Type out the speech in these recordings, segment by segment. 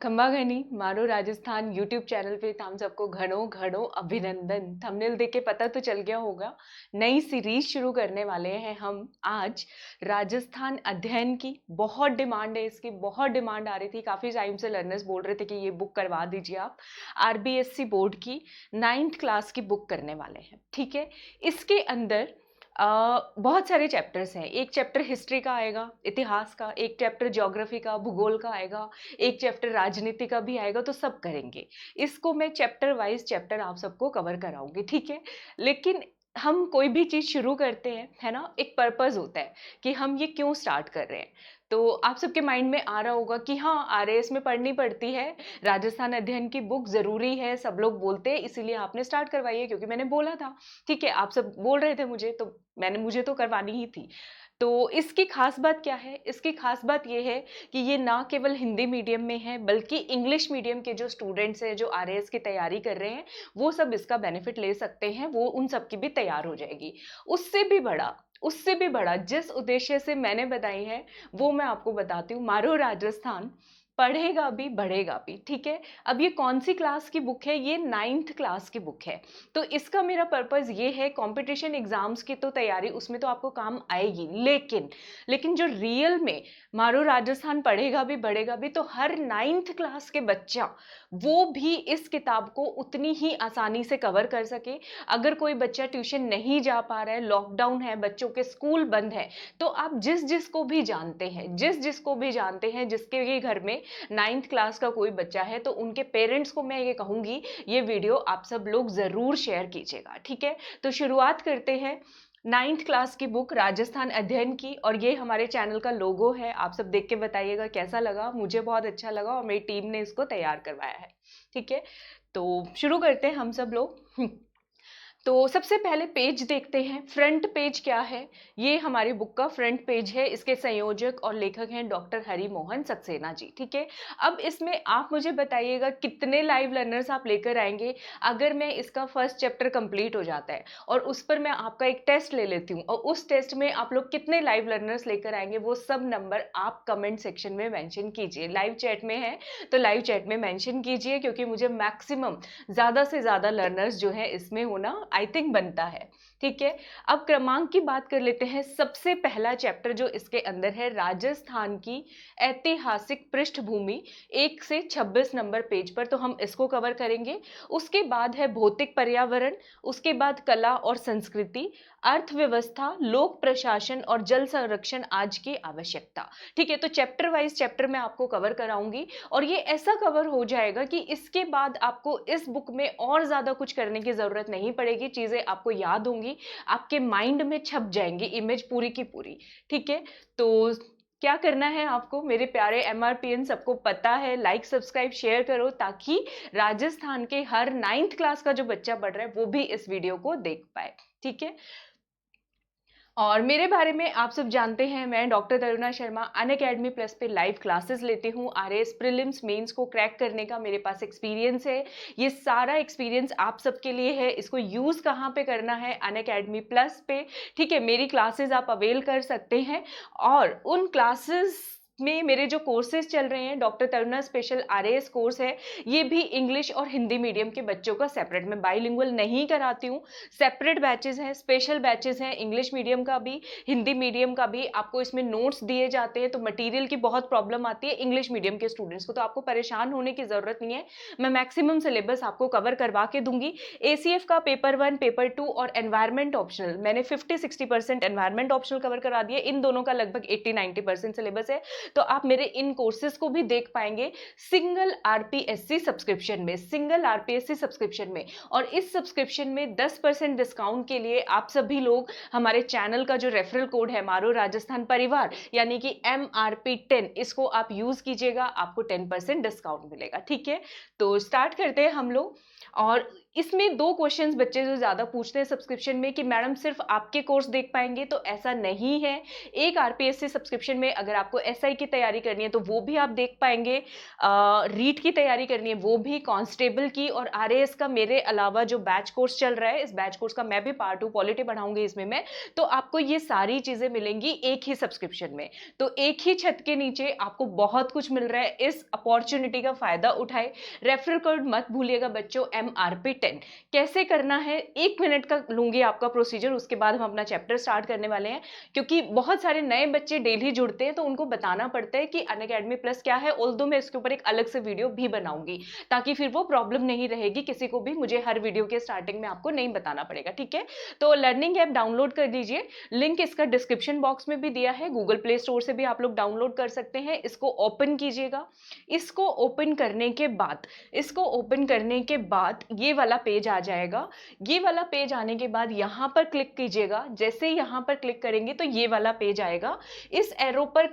खंबागनी मारो Rajasthan YouTube channel पे हम सबको घणो घणो अभिनंदन। थंबनेल देख के पता तो चल गया होगा, नई सीरीज शुरू करने वाले हैं हम आज। राजस्थान अध्ययन की बहुत डिमांड है, इसकी बहुत डिमांड आ रही थी, काफ़ी टाइम से लर्नर्स बोल रहे थे कि ये बुक करवा दीजिए आप। आरबीएससी बोर्ड की 9th क्लास की बुक करने वाले हैं, ठीक है। इसके अंदर बहुत सारे चैप्टर्स हैं। एक चैप्टर हिस्ट्री का आएगा, इतिहास का, एक चैप्टर ज्योग्राफी का, भूगोल का आएगा, एक चैप्टर राजनीति का भी आएगा, तो सब करेंगे। इसको मैं चैप्टर वाइज चैप्टर आप सबको कवर कराऊंगी, ठीक है। लेकिन हम कोई भी चीज़ शुरू करते हैं, है ना, एक पर्पस होता है कि हम ये क्यों स्टार्ट कर रहे हैं। तो आप सबके माइंड में आ रहा होगा कि हाँ, आरएएस में पढ़नी पड़ती है, राजस्थान अध्ययन की बुक ज़रूरी है, सब लोग बोलते हैं, इसीलिए आपने स्टार्ट करवाई है, क्योंकि मैंने बोला था। ठीक है, आप सब बोल रहे थे मुझे, तो मुझे तो करवानी ही थी। तो इसकी खास बात क्या है? इसकी खास बात ये है कि ये ना केवल हिंदी मीडियम में है, बल्कि इंग्लिश मीडियम के जो स्टूडेंट्स हैं, जो आरएएस की तैयारी कर रहे हैं, वो सब इसका बेनिफिट ले सकते हैं, वो उन सब की भी तैयार हो जाएगी। उससे भी बड़ा जिस उद्देश्य से मैंने बताई है, वो मैं आपको बताती हूँ। मारो राजस्थान पढ़ेगा भी बढ़ेगा भी, ठीक है। अब ये कौन सी क्लास की बुक है? ये 9th क्लास की बुक है। तो इसका मेरा पर्पस ये है, कंपटीशन एग्जाम्स की तो तैयारी, उसमें तो आपको काम आएगी, लेकिन जो रियल में मारो राजस्थान पढ़ेगा भी बढ़ेगा भी, तो हर 9th क्लास के बच्चा वो भी इस किताब को उतनी ही आसानी से कवर कर सके। अगर कोई बच्चा ट्यूशन नहीं जा पा रहा है, लॉकडाउन है, बच्चों के स्कूल बंद है, तो आप जिस जिसको भी जानते हैं, जिसके ये घर में 9th क्लास का कोई बच्चा है, तो उनके पेरेंट्स को मैं ये कहूंगी, ये वीडियो आप सब लोग जरूर शेयर कीजिएगा, ठीक है। तो शुरुआत करते हैं 9th क्लास की बुक राजस्थान अध्ययन की, और ये हमारे चैनल का लोगो है। आप सब देख के बताइएगा कैसा लगा। मुझे बहुत अच्छा लगा और मेरी टीम ने इसको तैयार करवाया है, ठीक है। तो शुरू करते हैं हम सब लोग। तो सबसे पहले पेज देखते हैं, फ्रंट पेज क्या है। ये हमारी बुक का फ्रंट पेज है। इसके संयोजक और लेखक हैं डॉक्टर हरि मोहन सक्सेना जी, ठीक है। अब इसमें आप मुझे बताइएगा कितने लाइव लर्नर्स आप लेकर आएंगे। अगर मैं इसका फर्स्ट चैप्टर कंप्लीट हो जाता है और उस पर मैं आपका एक टेस्ट ले लेती हूँ, और उस टेस्ट में आप लोग कितने लाइव लर्नर्स लेकर आएंगे, वो सब नंबर आप कमेंट सेक्शन में मेंशन कीजिए। लाइव चैट में है तो लाइव चैट में मेंशन कीजिए, क्योंकि मुझे मैक्सिमम ज़्यादा से ज़्यादा लर्नर्स जो है इसमें होना आई थिंक बनता है, ठीक है। अब क्रमांक की बात कर लेते हैं। सबसे पहला चैप्टर जो इसके अंदर है, राजस्थान की ऐतिहासिक पृष्ठभूमि, 1 से 26 नंबर पेज पर, तो हम इसको कवर करेंगे। उसके बाद है भौतिक पर्यावरण, उसके बाद कला और संस्कृति, अर्थव्यवस्था, लोक प्रशासन और जल संरक्षण आज की आवश्यकता, ठीक है। तो चैप्टर वाइज चैप्टर मैं आपको कवर कराऊंगी, और ये ऐसा कवर हो जाएगा कि इसके बाद आपको इस बुक में और ज्यादा कुछ करने की जरूरत नहीं पड़ेगी। चीजें आपको याद होंगी, आपके माइंड में छप जाएंगी, इमेज पूरी की पूरी, ठीक है। तो क्या करना है आपको, मेरे प्यारे एमआरपीएन, सबको पता है, लाइक सब्सक्राइब शेयर करो, ताकि राजस्थान के हर 9th क्लास का जो बच्चा पढ़ रहा है वो भी इस वीडियो को देख पाए, ठीक है। और मेरे बारे में आप सब जानते हैं, मैं doctor Taruna Sharma Unacademy plus पे लाइव क्लासेस लेती हूँ। आरएएस प्रीलिम्स मेंस को क्रैक करने का मेरे पास एक्सपीरियंस है। ये सारा एक्सपीरियंस आप सबके लिए है। इसको यूज़ कहाँ पे करना है? अनअकैडमी प्लस पे, ठीक है। मेरी क्लासेस आप अवेल कर सकते हैं, और उन क्लासेस में मेरे जो कोर्सेज चल रहे हैं, doctor Taruna special RAS course है, ये भी इंग्लिश और हिंदी मीडियम के बच्चों का सेपरेट, मैं बाइलिंगुअल नहीं कराती हूँ, सेपरेट बैचेस हैं, स्पेशल बैचेस हैं, इंग्लिश मीडियम का भी, हिंदी मीडियम का भी। आपको इसमें नोट्स दिए जाते हैं, तो मटेरियल की बहुत प्रॉब्लम आती है इंग्लिश मीडियम के स्टूडेंट्स को, तो आपको परेशान होने की जरूरत नहीं है। मैं मैक्सिमम सिलेबस आपको कवर करवा के दूंगी। एसीएफ का पेपर 1, पेपर 2 और एनवायरमेंट ऑप्शनल, मैंने 50-60% एनवायरमेंट ऑप्शनल कवर करा दिया। इन दोनों का लगभग 80-90% सिलेबस है, तो आप मेरे इन कोर्सेज को भी देख पाएंगे सिंगल आरपीएससी सब्सक्रिप्शन में। और इस सब्सक्रिप्शन में 10% डिस्काउंट के लिए आप सभी लोग हमारे चैनल का जो रेफरल कोड है, मारो राजस्थान परिवार, यानी कि MRP10, इसको आप यूज कीजिएगा, आपको 10% डिस्काउंट मिलेगा, ठीक है। तो स्टार्ट करते हैं हम लोग। और इसमें 2 क्वेश्चंस बच्चे जो ज़्यादा पूछते हैं सब्सक्रिप्शन में कि मैडम सिर्फ आपके कोर्स देख पाएंगे, तो ऐसा नहीं है। एक आरपीएससी सब्सक्रिप्शन में अगर आपको एसआई की तैयारी करनी है तो वो भी आप देख पाएंगे, रीट की तैयारी करनी है वो भी, कांस्टेबल की और आरएएस का मेरे अलावा जो बैच कोर्स चल रहा है, इस बैच कोर्स का मैं भी पार्ट 2 पॉलिटी पढ़ाऊंगी इसमें मैं, तो आपको ये सारी चीजें मिलेंगी एक ही सब्सक्रिप्शन में। तो एक ही छत के नीचे आपको बहुत कुछ मिल रहा है, इस अपॉर्चुनिटी का फायदा उठाए। रेफरल कोड मत भूलिएगा बच्चों, MRP10। कैसे करना है 1 मिनट का लूंगी आपका प्रोसीजर, उसके बाद हम अपना चैप्टर स्टार्ट करने वाले हैं, क्योंकि बहुत सारे नए बच्चे डेली जुड़ते हैं तो उनको बताना पड़ता है कि अनअकैडमी प्लस क्या है। ऑल्दो मैं इसके ऊपर एक अलग से वीडियो भी बनाऊंगी ताकि फिर वो प्रॉब्लम नहीं रहेगी किसी को भी, मुझे हर वीडियो के स्टार्टिंग में आपको नहीं बताना पड़ेगा, ठीक है। तो लर्निंग ऐप डाउनलोड कर लीजिए, लिंक इसका डिस्क्रिप्शन बॉक्स में भी दिया है, गूगल प्ले स्टोर से भी आप लोग डाउनलोड कर सकते हैं। इसको ओपन कीजिएगा। इसको ओपन करने के बाद ये वाला पेज आ जाएगा। ये वाला पेज आने के बाद यहां पर क्लिक कीजिएगा। जैसे ही यहां पर क्लिक करेंगे तो ये वाला पेज आएगा। इस एरो पर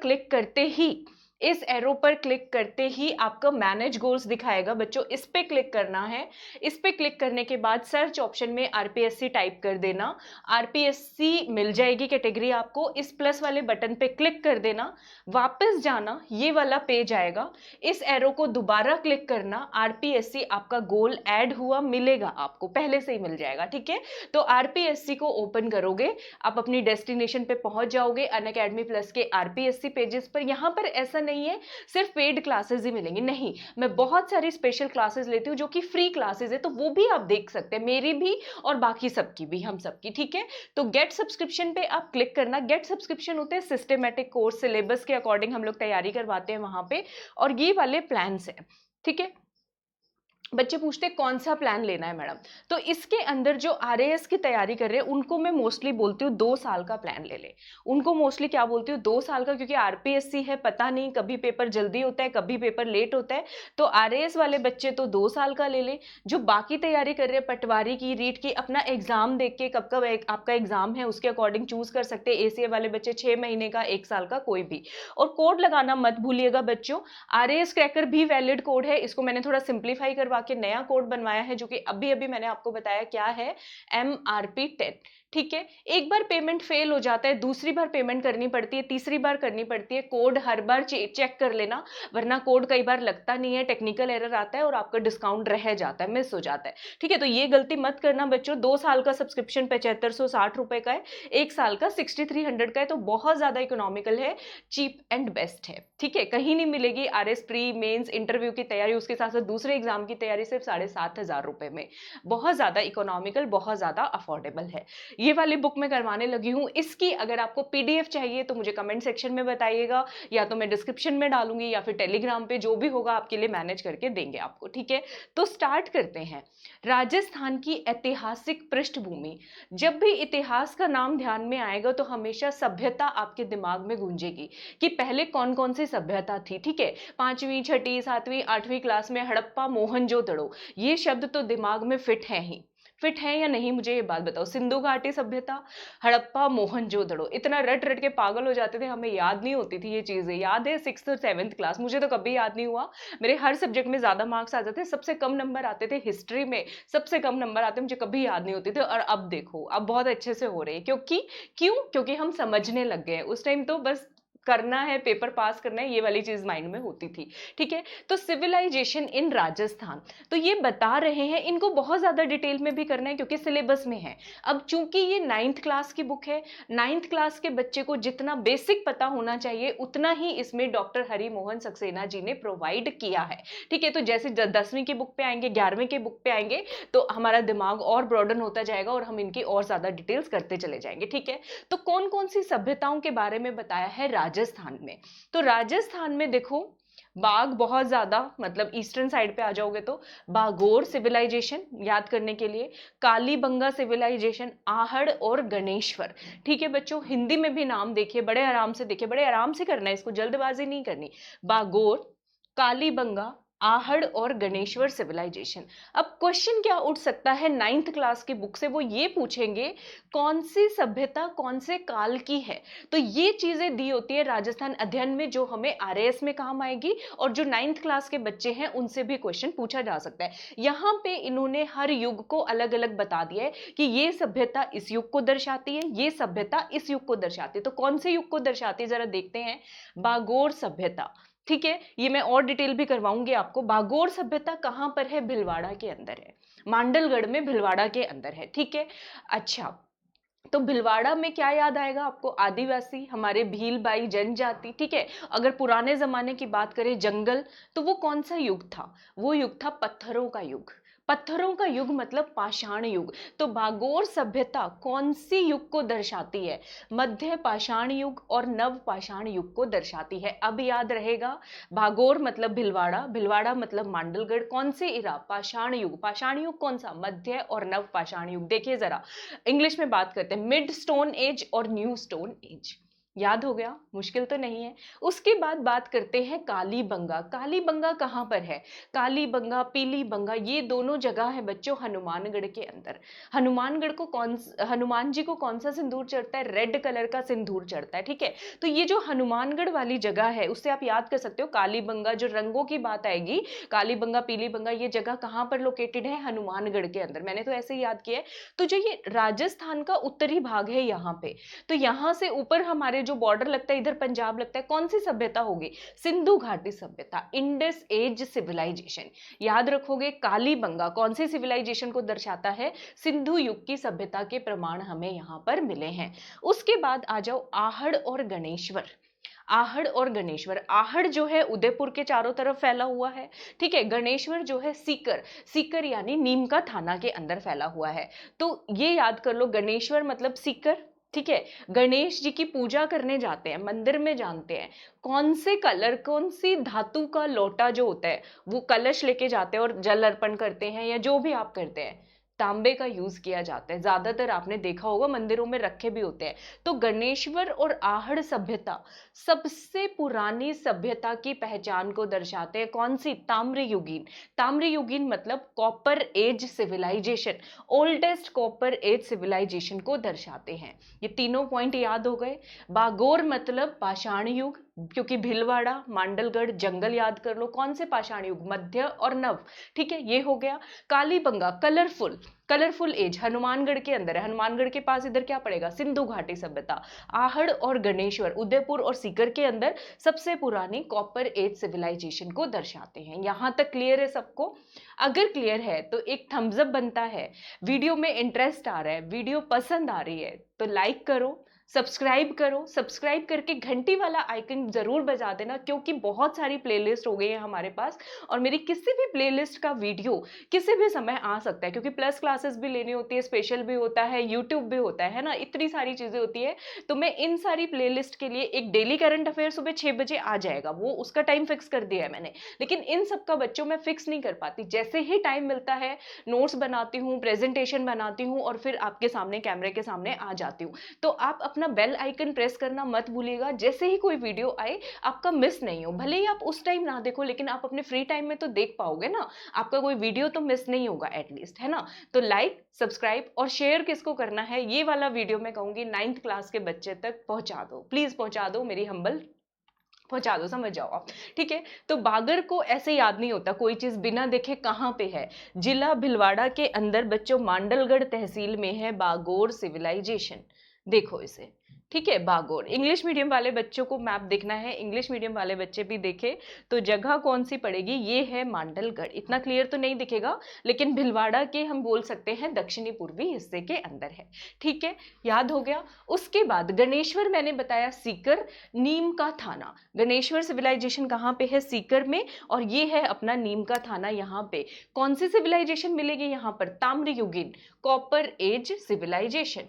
क्लिक करते ही आपका मैनेज गोल्स दिखाएगा बच्चों, इस पे क्लिक करना है। इस पे क्लिक करने के बाद सर्च ऑप्शन में आरपीएससी टाइप कर देना, आरपीएससी मिल जाएगी कैटेगरी आपको। इस प्लस वाले बटन पे क्लिक कर देना, वापस जाना, ये वाला पेज आएगा। इस एरो को दोबारा क्लिक करना, आरपीएससी आपका गोल ऐड हुआ मिलेगा, आपको पहले से ही मिल जाएगा, ठीक है। तो आरपीएससी को ओपन करोगे, आप अपनी डेस्टिनेशन पे पहुंच जाओगे, अनअकैडमी प्लस के आरपीएससी पेजेस पर। यहां पर ऐसा नहीं है सिर्फ पेड क्लासेस ही मिलेंगी, नहीं, मैं बहुत सारी स्पेशल क्लासेस लेती हूँ जो कि फ्री क्लासेस है, तो वो भी आप देख सकते हैं, मेरी भी और बाकी सबकी भी, हम सबकी, ठीक है। तो गेट सब्सक्रिप्शन पे आप क्लिक करना। गेट सब्सक्रिप्शन होते हैं सिस्टमेटिक कोर्स, सिलेबस के अकॉर्डिंग हम लोग तैयारी करवाते हैं वहां पे, और ये वाले प्लान्स हैं, ठीक है। बच्चे पूछते हैं कौन सा प्लान लेना है मैडम, तो इसके अंदर जो आरएएस की तैयारी कर रहे हैं उनको मैं मोस्टली बोलती हूँ 2 साल का प्लान ले ले। उनको मोस्टली क्या बोलती हूँ, 2 साल का, क्योंकि आरपीएससी है, पता नहीं कभी पेपर जल्दी होता है कभी पेपर लेट होता है, तो आरएएस वाले बच्चे तो 2 साल का ले ले। जो बाकी तैयारी कर रहे हैं पटवारी की, रीट की, अपना एग्जाम देख के कब कब आपका एग्जाम है उसके अकॉर्डिंग चूज कर सकते हैं। एसीए वाले बच्चे 6 महीने का, 1 साल का, कोई भी। और कोड लगाना मत भूलिएगा बच्चों, आरएएस क्रैकर भी वैलिड कोड है, इसको मैंने थोड़ा सिंप्लीफाई करवा के नया कोड बनवाया है जो कि अभी अभी मैंने आपको बताया क्या है, MRP10, ठीक है। एक बार पेमेंट फेल हो जाता है, दूसरी बार पेमेंट करनी पड़ती है, तीसरी बार करनी पड़ती है। कोड हर बार चेक कर लेना, वरना कोड कई बार लगता नहीं है, टेक्निकल एरर आता है और आपका डिस्काउंट रह जाता है, मिस हो जाता है, ठीक है। तो ये गलती मत करना बच्चों। 2 साल का सब्सक्रिप्शन 7560 रुपए का है, 1 साल का 6300 का है, तो बहुत ज्यादा इकोनॉमिकल है, चीप एंड बेस्ट है, ठीक है। कहीं नहीं मिलेगी। आरएस प्री मेंस इंटरव्यू की तैयारी, उसके साथ साथ दूसरे एग्जाम की तैयारी सिर्फ 7500 रुपए में, बहुत ज्यादा इकोनॉमिकल, बहुत ज्यादा अफोर्डेबल है। ये वाली बुक मैं करवाने लगी हूँ। इसकी अगर आपको पीडीएफ चाहिए तो मुझे कमेंट सेक्शन में बताइएगा, या तो मैं डिस्क्रिप्शन में डालूंगी या फिर टेलीग्राम पे, जो भी होगा आपके लिए मैनेज करके देंगे आपको, ठीक है। तो स्टार्ट करते हैं। राजस्थान की ऐतिहासिक पृष्ठभूमि, जब भी इतिहास का नाम ध्यान में आएगा तो हमेशा सभ्यता आपके दिमाग में गूंजेगी कि पहले कौन कौन सी सभ्यता थी, ठीक है। 5वीं 6ठी 7वीं 8वीं क्लास में हड़प्पा मोहनजोदड़ो, ये शब्द तो दिमाग में फिट है ही, फिट है या नहीं, मुझे ये बात बताओ। सिंधु घाटी सभ्यता, हड़प्पा मोहनजोदड़ो, इतना रट रट के पागल हो जाते थे, हमें याद नहीं होती थी ये चीजें। याद है 6th और 7th क्लास, मुझे तो कभी याद नहीं हुआ। मेरे हर सब्जेक्ट में ज्यादा मार्क्स आते थे, सबसे कम नंबर आते थे हिस्ट्री में, सबसे कम नंबर आते, मुझे कभी याद नहीं होती थी। और अब देखो, अब बहुत अच्छे से हो रही है, क्योंकि हम समझने लग गए। उस टाइम तो बस करना है, पेपर पास करना है, ये वाली चीज माइंड में होती थी, ठीक है। तो सिविलाइजेशन इन राजस्थान, तो ये बता रहे हैं, इनको बहुत ज्यादा डिटेल में भी करना है क्योंकि सिलेबस में है। अब चूंकि ये 9th क्लास की बुक है, 9th क्लास के बच्चे को जितना बेसिक पता होना चाहिए उतना ही इसमें डॉक्टर हरि मोहन सक्सेना जी ने प्रोवाइड किया है, ठीक है। तो जैसे 10वीं की बुक पे आएंगे, 11वीं की बुक पे आएंगे, तो हमारा दिमाग और ब्रॉडन होता जाएगा और हम इनकी और ज्यादा डिटेल्स करते चले जाएंगे, ठीक है। तो कौन कौन सी सभ्यताओं के बारे में बताया है राजस्थान में, तो राजस्थान में देखो, बाघ बहुत ज्यादा, मतलब ईस्टर्न साइड पे आ जाओगे तो बागोर सिविलाइजेशन याद करने के लिए, कालीबंगा सिविलाइजेशन, आहड़ और गणेश्वर, ठीक है बच्चों। हिंदी में भी नाम देखिए, बड़े आराम से देखिए, बड़े आराम से करना है इसको, जल्दबाजी नहीं करनी। बागोर, कालीबंगा, आहड़ और गणेश्वर सिविलाइजेशन। अब क्वेश्चन क्या उठ सकता है 9th क्लास की बुक से, वो ये पूछेंगे कौन सी सभ्यता कौन से काल की है। तो ये चीजें दी होती है राजस्थान अध्ययन में जो हमें आरएएस में काम आएगी, और जो 9th क्लास के बच्चे हैं उनसे भी क्वेश्चन पूछा जा सकता है। यहाँ पे इन्होंने हर युग को अलग अलग बता दिया है कि ये सभ्यता इस युग को दर्शाती है, ये सभ्यता इस युग को दर्शाती है। तो कौन से युग को दर्शाती है जरा देखते हैं। बागोर सभ्यता, ठीक है, ये मैं और डिटेल भी करवाऊंगी आपको। बागोर सभ्यता कहां पर है? भिलवाड़ा के अंदर है, मांडलगढ़ में भिलवाड़ा के अंदर है, ठीक है। अच्छा, तो भिलवाड़ा में क्या याद आएगा आपको? आदिवासी, हमारे भील बाई जनजाति, ठीक है। अगर पुराने जमाने की बात करें जंगल, तो वो कौन सा युग था? वो युग था पत्थरों का युग। पत्थरों का युग मतलब पाषाण युग। तो भागोर सभ्यता कौन सी युग को दर्शाती है? मध्य पाषाण युग और नव पाषाण युग को दर्शाती है। अब याद रहेगा, भागोर मतलब भिलवाड़ा, भिलवाड़ा मतलब मांडलगढ़, कौन से इरा? पाषाण युग। पाषाण युग कौन सा? मध्य और नव पाषाण युग। देखिए जरा, इंग्लिश में बात करते हैं, मिड स्टोन एज और न्यू स्टोन एज। याद हो गया? मुश्किल तो नहीं है। उसके बाद बात करते हैं कालीबंगा। कालीबंगा कहां पर है? कालीबंगा, पीलीबंगा, ये दोनों जगह है बच्चों हनुमानगढ़ के अंदर। हनुमानगढ़ को हनुमान जी को कौन सा सिंदूर चढ़ता है? रेड कलर का सिंदूर चढ़ता है, ठीक है। तो ये जो हनुमानगढ़ वाली जगह है उससे आप याद कर सकते हो कालीबंगा। जो रंगों की बात आएगी, कालीबंगा, पीलीबंगा, ये जगह कहां पर लोकेटेड है? हनुमानगढ़ के अंदर। मैंने तो ऐसे ही याद किया है। तो जो ये राजस्थान का उत्तरी भाग है यहाँ पे, तो यहां से ऊपर हमारे जो बॉर्डर लगता है, इधर पंजाब लगता है, कौन सी सभ्यता होगी? सिंधु घाटी सभ्यता, इंडस एज सिविलाइजेशन। याद रखोगे, कालीबंगा कौन सी सिविलाइजेशन को दर्शाता है? सिंधु युग की सभ्यता के प्रमाण हमें यहां पर मिले हैं। उसके बाद आ जाओ आहड़ और गणेश्वर। आहड़ और गणेश्वर, आहड़ जो है उदयपुर के चारों तरफ फैला हुआ है, ठीक है। गणेश्वर जो है सीकर, सीकर यानी नीम का थाना के अंदर फैला हुआ है। तो ये याद कर लो, गणेश्वर मतलब सीकर, ठीक है। गणेश जी की पूजा करने जाते हैं, मंदिर में जानते हैं, कौन से कलर, कौन सी धातु का लोटा जो होता है वो कलश लेके जाते हैं और जल अर्पण करते हैं, या जो भी आप करते हैं, तांबे का यूज किया जाता है। ज्यादातर आपने देखा होगा मंदिरों में रखे भी होते हैं। तो गणेश्वर और आहड़ सभ्यता सबसे पुरानी सभ्यता की पहचान को दर्शाते हैं। कौन सी? ताम्रयुगीन। ताम्रयुगीन मतलब copper age civilization, oldest copper age civilization को दर्शाते हैं। ये तीनों पॉइंट याद हो गए। बागोर मतलब पाषाण युग, क्योंकि भिलवाड़ा, मांडलगढ़, जंगल याद कर लो। कौन से पाषाण युग? मध्य और नव, ठीक है, ये हो गया। Kalibanga colourful, colourful age Hanumangarh के अंदर है। हनुमानगढ़ के पास इधर क्या पड़ेगा? सिंधु घाटी सभ्यता। आहड़ और गणेश्वर उदयपुर और सीकर के अंदर सबसे पुरानी कॉपर एज सिविलाइजेशन को दर्शाते हैं। यहां तक क्लियर है सबको? अगर क्लियर है तो एक थम्स अप बनता है। वीडियो में इंटरेस्ट आ रहा है, वीडियो पसंद आ रही है तो लाइक करो, सब्सक्राइब करो, सब्सक्राइब करके घंटी वाला आइकन जरूर बजा देना, क्योंकि बहुत सारी प्लेलिस्ट हो गई है हमारे पास और मेरी किसी भी प्लेलिस्ट का वीडियो किसी भी समय आ सकता है, क्योंकि प्लस क्लासेस भी लेनी होती है, स्पेशल भी होता है, यूट्यूब भी होता है ना, इतनी सारी चीजें होती है। तो मैं इन सारी प्लेलिस्ट के लिए एक डेली करंट अफेयर सुबह 6 बजे आ जाएगा, वो उसका टाइम फिक्स कर दिया है मैंने, लेकिन इन सब का बच्चों मैं फिक्स नहीं कर पाती। जैसे ही टाइम मिलता है नोट्स बनाती हूँ, प्रेजेंटेशन बनाती हूँ और फिर आपके सामने कैमरे के सामने आ जाती हूँ। तो आप अपना बेल आइकन प्रेस करना मत भूलिएगा, जैसे ही कोई वीडियो आए आपका मिस नहीं हो। भले ही आप उस टाइम ना देखो, लेकिन आप अपने फ्री टाइम में तो देख पाओगे ना, आपका कोई वीडियो तो मिस नहीं होगा एटलीस्ट, है ना। तो लाइक, सब्सक्राइब और शेयर किसको करना है, ये वाला वीडियो मैं कहूंगी 9th क्लास के बच्चे तक पहुंचा दो, प्लीज पहुंचा दो, मेरी हम्बल पहुंचा दो, समझ जाओ आप, ठीक है। तो बागर को ऐसे याद नहीं होता, कोई चीज बिना देखे कहां पे है। जिला भिलवाड़ा के अंदर बच्चों मांडलगढ़ तहसील में है बागोर सिविलाइजेशन, देखो इसे, ठीक है। बागोर, इंग्लिश मीडियम वाले बच्चों को मैप देखना है, इंग्लिश मीडियम वाले बच्चे भी देखे तो जगह कौन सी पड़ेगी, ये है मांडलगढ़। इतना क्लियर तो नहीं दिखेगा, लेकिन भिलवाड़ा के हम बोल सकते हैं दक्षिणी पूर्वी हिस्से के अंदर है, ठीक है, याद हो गया। उसके बाद गणेश्वर मैंने बताया सीकर, नीम का थाना। गणेश्वर सिविलाइजेशन कहाँ पे है? सीकर में, और ये है अपना नीम का थाना। यहाँ पे कौन सी सिविलाइजेशन मिलेगी? यहाँ पर ताम्रयुगीन, कॉपर एज सिविलाइजेशन।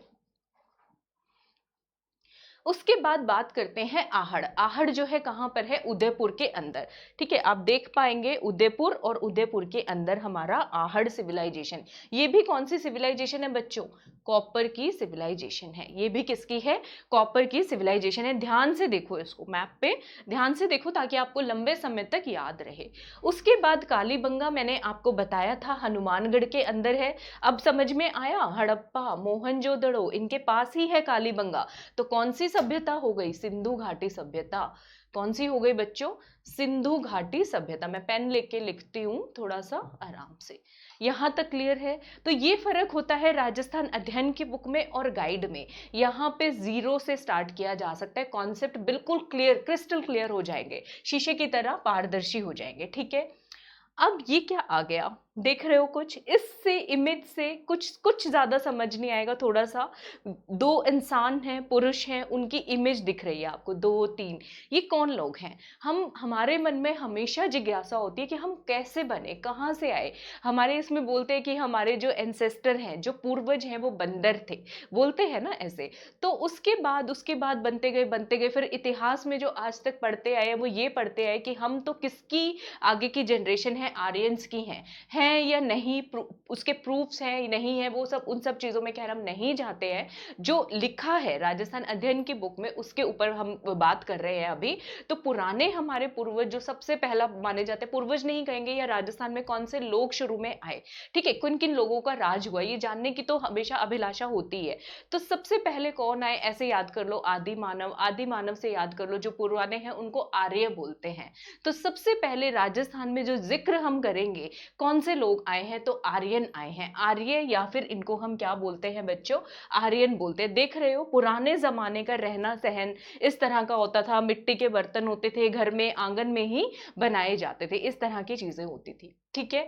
उसके बाद बात करते हैं आहड़। आहड़ जो है कहाँ पर है, उदयपुर के अंदर। ठीक है, आप देख पाएंगे उदयपुर, और उदयपुर के अंदर हमारा आहड़ सिविलाइजेशन। ये भी कौन सी सिविलाइजेशन है बच्चों, कॉपर की सिविलाइजेशन है। ये भी किसकी है, कॉपर की सिविलाइजेशन है। ध्यान से देखो इसको, मैप पे ध्यान से देखो ताकि आपको लंबे समय तक याद रहे। उसके बाद कालीबंगा मैंने आपको बताया था हनुमानगढ़ के अंदर है। अब समझ में आया, हड़प्पा मोहनजोदड़ो इनके पास ही है कालीबंगा। तो कौन सी सभ्यता हो गई, सिंधु घाटी सभ्यता। कौन सी हो गई बच्चों, सिंधु घाटी सभ्यता। मैं पेन लेके लिखती हूं थोड़ा सा आराम से। यहां तक क्लियर है। तो ये फर्क होता है राजस्थान अध्ययन की बुक में और गाइड में। यहाँ पे जीरो से स्टार्ट किया जा सकता है, कॉन्सेप्ट बिल्कुल क्लियर, क्रिस्टल क्लियर हो जाएंगे, शीशे की तरह पारदर्शी हो जाएंगे। ठीक है, अब ये क्या आ गया, देख रहे हो कुछ, इससे इमेज से कुछ कुछ ज्यादा समझ नहीं आएगा। थोड़ा सा, दो इंसान हैं, पुरुष हैं, उनकी इमेज दिख रही है आपको, 2 3, ये कौन लोग हैं। हमारे मन में हमेशा जिज्ञासा होती है कि हम कैसे बने, कहाँ से आए। हमारे इसमें बोलते हैं कि हमारे जो एंसेस्टर हैं, जो पूर्वज हैं, वो बंदर थे, बोलते हैं ना ऐसे। तो उसके बाद बनते गए, फिर इतिहास में जो आज तक पढ़ते आए वो ये पढ़ते आए कि हम तो किसकी आगे की जनरेशन है, आर्यंस की हैं या नहीं, उसके प्रूफ्स हैं नहीं है, वो सब, उन सब चीजों में खैर हम नहीं जाते हैं। जो लिखा है राजस्थान अध्ययन की बुक में उसके ऊपर हम बात कर रहे हैं अभी। तो पुराने हमारे पूर्वज जो सबसे पहला माने जाते हैं, पूर्वज नहीं कहेंगे, या राजस्थान में कौन से लोग शुरू में आए, ठीक है, किन किन लोगों का राज हुआ, ये जानने की तो हमेशा अभिलाषा होती है। तो सबसे पहले कौन आए, ऐसे याद कर लो, आदि मानव। आदि मानव से याद कर लो, जो पुराने हैं उनको आर्य बोलते हैं। तो सबसे पहले राजस्थान में जो जिक्र हम करेंगे, कौन से लोग आए हैं, तो आर्यन आए हैं। आर्य, या फिर इनको हम क्या बोलते हैं बच्चों, आर्यन बोलते हैं। देख रहे हो, पुराने जमाने का रहना सहन इस तरह का होता था, मिट्टी के बर्तन होते थे, घर में आंगन में ही बनाए जाते थे, इस तरह की चीजें होती थी। ठीक है,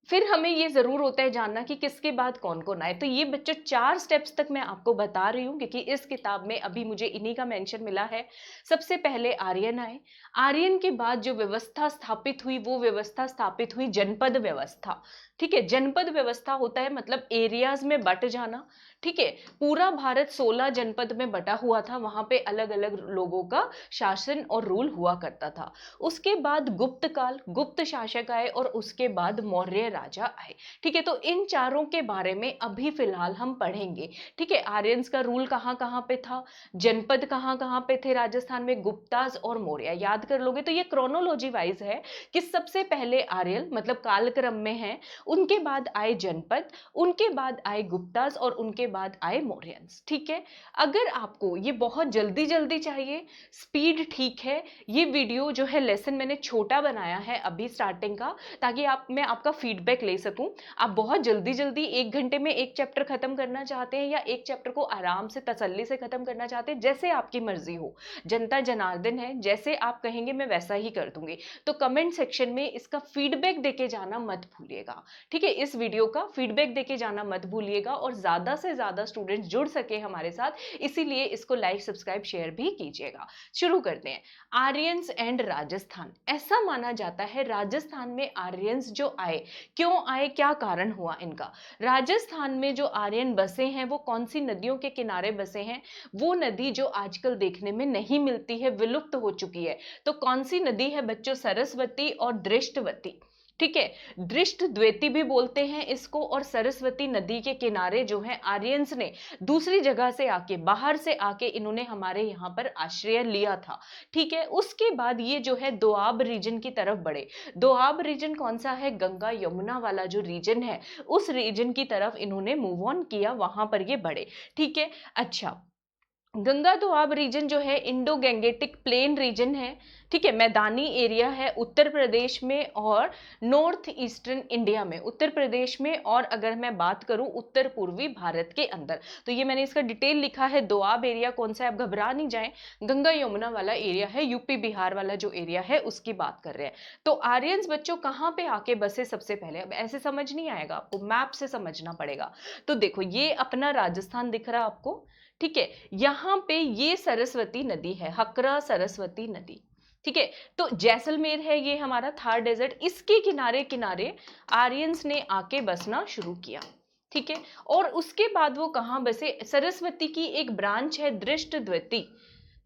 फिर हमें ये जरूर होता है जानना कि किसके बाद कौन कौन आए। तो ये बच्चों 4 स्टेप्स तक मैं आपको बता रही हूँ, क्योंकि इस किताब में अभी मुझे इन्हीं का मेंशन मिला है। सबसे पहले आर्यन आए। आर्यन के बाद जो व्यवस्था स्थापित हुई, वो व्यवस्था स्थापित हुई जनपद व्यवस्था। ठीक है, जनपद व्यवस्था होता है मतलब एरियाज में बट जाना। ठीक है, पूरा भारत 16 जनपद में बटा हुआ था, वहां पे अलग अलग लोगों का शासन और रूल हुआ करता था। उसके बाद गुप्त काल, गुप्त शासक आए, और उसके बाद मौर्य राजा आए। ठीक है, तो इन चारों के बारे में अभी फिलहाल हम पढ़ेंगे। ठीक है, आर्यंस का रूल कहाँ कहाँ पे था, जनपद कहाँ कहाँ पे थे राजस्थान में, गुप्ताज और मौर्य याद कर लोगे तो ये क्रोनोलॉजी वाइज है कि सबसे पहले आर्यन मतलब कालक्रम में है, उनके बाद आए जनपद, उनके बाद आए गुप्ताज, और उनके बाद आए मौर्यंस। ठीक है, अगर आपको ये बहुत जल्दी जल्दी चाहिए, स्पीड ठीक है, ये वीडियो जो है लेसन मैंने छोटा बनाया है अभी स्टार्टिंग का, ताकि मैं आपका फीडबैक ले सकूं। आप बहुत जल्दी जल्दी 1 घंटे में एक चैप्टर खत्म करना चाहते हैं, या एक चैप्टर को आराम से तसल्ली से खत्म करना चाहते हैं, जैसे आपकी मर्जी हो, जनता जनार्दन है, जैसे आप कहेंगे मैं वैसा ही कर दूंगी। तो कमेंट सेक्शन में इसका फीडबैक देके जाना मत भूलिएगा। ठीक है, इस वीडियो का फीडबैक देके जाना मत भूलिएगा, और ज्यादा से ज्यादा स्टूडेंट्स जुड़ सके हमारे साथ, इसीलिए इसको लाइक सब्सक्राइब शेयर भी कीजिएगा। शुरू करते हैं। Aryans and Rajasthan. ऐसा माना जाता है राजस्थान में आर्यंस जो आए, क्यों आए, क्या कारण हुआ इनका। राजस्थान में जो आर्यन बसे हैं वो कौन सी नदियों के किनारे बसे हैं, वो नदी जो आजकल देखने में नहीं मिलती है, विलुप्त हो चुकी है। तो कौन सी नदी है बच्चों, सरस्वती और दृष्टवती। ठीक है, दृष्ट द्वेती भी बोलते हैं इसको, और सरस्वती नदी के किनारे जो है आर्यंस ने दूसरी जगह से आके, बाहर से आके इन्होंने हमारे यहाँ पर आश्रय लिया था। ठीक है, उसके बाद ये जो है दोआब रीजन की तरफ बढ़े। दोआब रीजन कौन सा है, गंगा यमुना वाला जो रीजन है, उस रीजन की तरफ इन्होंने मूव ऑन किया, वहां पर ये बढ़े। ठीक है, अच्छा, गंगा दोआब रीजन जो है इंडो गैंगेटिक प्लेन रीजन है। ठीक है, मैदानी एरिया है उत्तर प्रदेश में और नॉर्थ ईस्टर्न इंडिया में, उत्तर प्रदेश में, और अगर मैं बात करूं उत्तर पूर्वी भारत के अंदर। तो ये मैंने इसका डिटेल लिखा है। दोआब एरिया कौन सा है, आप घबरा नहीं जाएं, गंगा यमुना वाला एरिया है, यूपी बिहार वाला जो एरिया है उसकी बात कर रहे हैं। तो आर्यंस बच्चों कहाँ पे आके बसे सबसे पहले, अब ऐसे समझ नहीं आएगा, आपको मैप से समझना पड़ेगा। तो देखो, ये अपना राजस्थान दिख रहा है आपको। ठीक है, यहां पे ये सरस्वती नदी है, हकरा सरस्वती नदी। ठीक है, तो जैसलमेर है ये हमारा थार डेजर्ट, इसके किनारे किनारे आर्यंस ने आके बसना शुरू किया। ठीक है। और उसके बाद वो कहाँ बसे, सरस्वती की एक ब्रांच है दृष्टद्वती,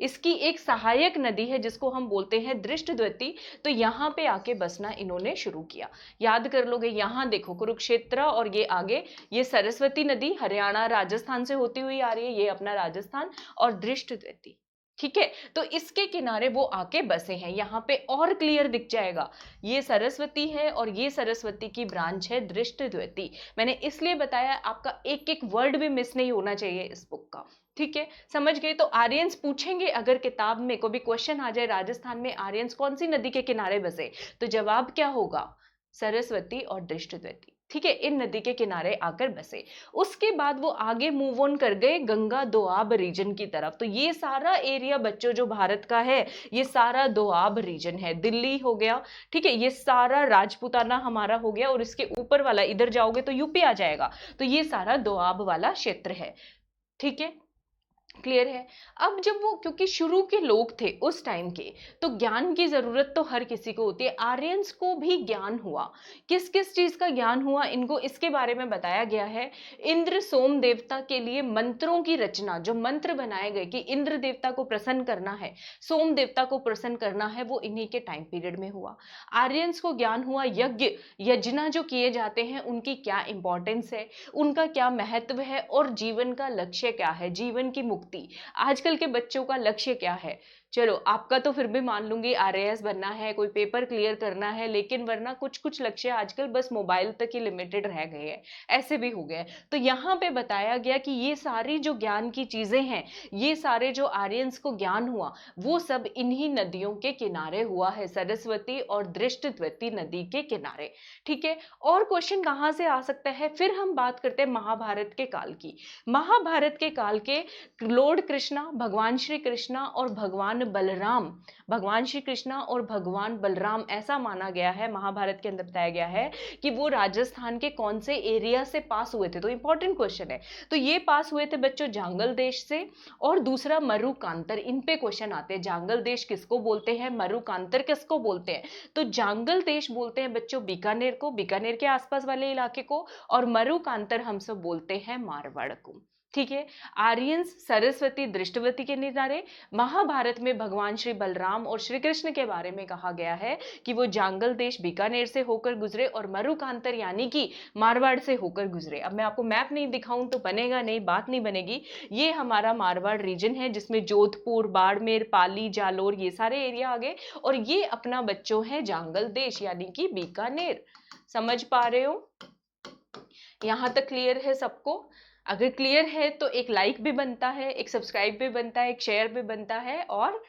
इसकी एक सहायक नदी है जिसको हम बोलते हैं दृष्टद्वती, तो यहाँ पे आके बसना इन्होंने शुरू किया। याद कर लोगे, यहाँ देखो कुरुक्षेत्र और ये आगे, ये सरस्वती नदी हरियाणा राजस्थान से होती हुई आ रही है, ये अपना राजस्थान, और दृष्टद्वती, ठीक है। तो इसके किनारे वो आके बसे हैं, यहाँ पे और क्लियर दिख जाएगा, ये सरस्वती है और ये सरस्वती की ब्रांच है दृष्टद्वती। मैंने इसलिए बताया, आपका एक एक वर्ड भी मिस नहीं होना चाहिए इस बुक का, ठीक है, समझ गए। तो आर्यंस पूछेंगे, अगर किताब में कोई भी क्वेश्चन आ जाए राजस्थान में आर्यंस कौन सी नदी के किनारे बसे, तो जवाब क्या होगा, सरस्वती और दृष्टद्वती, ठीक है, इन नदी के किनारे आकर बसे। उसके बाद वो आगे मूव ऑन कर गए गंगा दोआब रीजन की तरफ। तो ये सारा एरिया बच्चों जो भारत का है, ये सारा दोआब रीजन है, दिल्ली हो गया, ठीक है, ये सारा राजपूताना हमारा हो गया, और इसके ऊपर वाला इधर जाओगे तो यूपी आ जाएगा, तो ये सारा दोआब वाला क्षेत्र है, ठीक है, क्लियर है। अब जब वो, क्योंकि शुरू के लोग थे उस टाइम के, तो ज्ञान की जरूरत तो हर किसी को होती है, आर्यंस को भी ज्ञान हुआ। किस किस चीज का ज्ञान हुआ इनको, इसके बारे में बताया गया है। इंद्र सोम देवता के लिए मंत्रों की रचना, जो मंत्र बनाए गए कि इंद्र देवता को प्रसन्न करना है, सोम देवता को प्रसन्न करना है, वो इन्हीं के टाइम पीरियड में हुआ। आर्यंस को ज्ञान हुआ यज्ञ यज्ञ जो किए जाते हैं उनकी क्या इंपॉर्टेंस है, उनका क्या महत्व है, और जीवन का लक्ष्य क्या है, जीवन की मुक्ति। आजकल के बच्चों का लक्ष्य क्या है, चलो आपका तो फिर भी मान लूंगी आरएएस बनना है, कोई पेपर क्लियर करना है, लेकिन वरना कुछ कुछ लक्ष्य आजकल बस मोबाइल तक ही लिमिटेड रह गए हैं, ऐसे भी हो गए। तो यहाँ पे बताया गया कि ये सारी जो ज्ञान की चीजें हैं, ये सारे जो आर्यंस को ज्ञान हुआ, वो सब इन्हीं नदियों के किनारे हुआ है, सरस्वती और दृष्टद्वती नदी के किनारे, ठीक है। और क्वेश्चन कहाँ से आ सकता है, फिर हम बात करते हैं महाभारत के काल की। महाभारत के काल के लॉर्ड कृष्णा, भगवान श्री कृष्णा और भगवान बलराम, भगवान श्री कृष्णा और भगवान बलराम, ऐसा माना गया है, महाभारत के अंदर बताया गया है कि वो राजस्थान के कौन से एरिया से पास हुए थे। तो इंपॉर्टेंट क्वेश्चन है, तो ये पास हुए थे बच्चों जांगल देश से, और दूसरा मरुकांतर, इन पे क्वेश्चन आते हैं, जांगल देश किसको बोलते हैं, मरुकांतर किसको बोलते हैं। तो जांगल देश बोलते हैं बच्चों बीकानेर को, बीकानेर के आसपास वाले इलाके को, और मरुकांतर हम सब बोलते हैं मारवाड़ को, ठीक है। आर्यंस सरस्वती दृष्टवती के किनारे, महाभारत में भगवान श्री बलराम और श्री कृष्ण के बारे में कहा गया है कि वो जांगल देश बीकानेर से होकर गुजरे और मरुकांतर यानी कि मारवाड़ से होकर गुजरे। अब मैं आपको मैप नहीं दिखाऊं तो बनेगा नहीं, बात नहीं बनेगी। ये हमारा मारवाड़ रीजन है जिसमें जोधपुर, बाड़मेर, पाली, जालोर, ये सारे एरिया आ गए, और ये अपना बच्चों है जांगल देश यानी कि बीकानेर। समझ पा रहे हो, यहां तक क्लियर है सबको? अगर क्लियर है तो एक लाइक भी बनता है, एक सब्सक्राइब भी बनता है, एक शेयर भी बनता है, और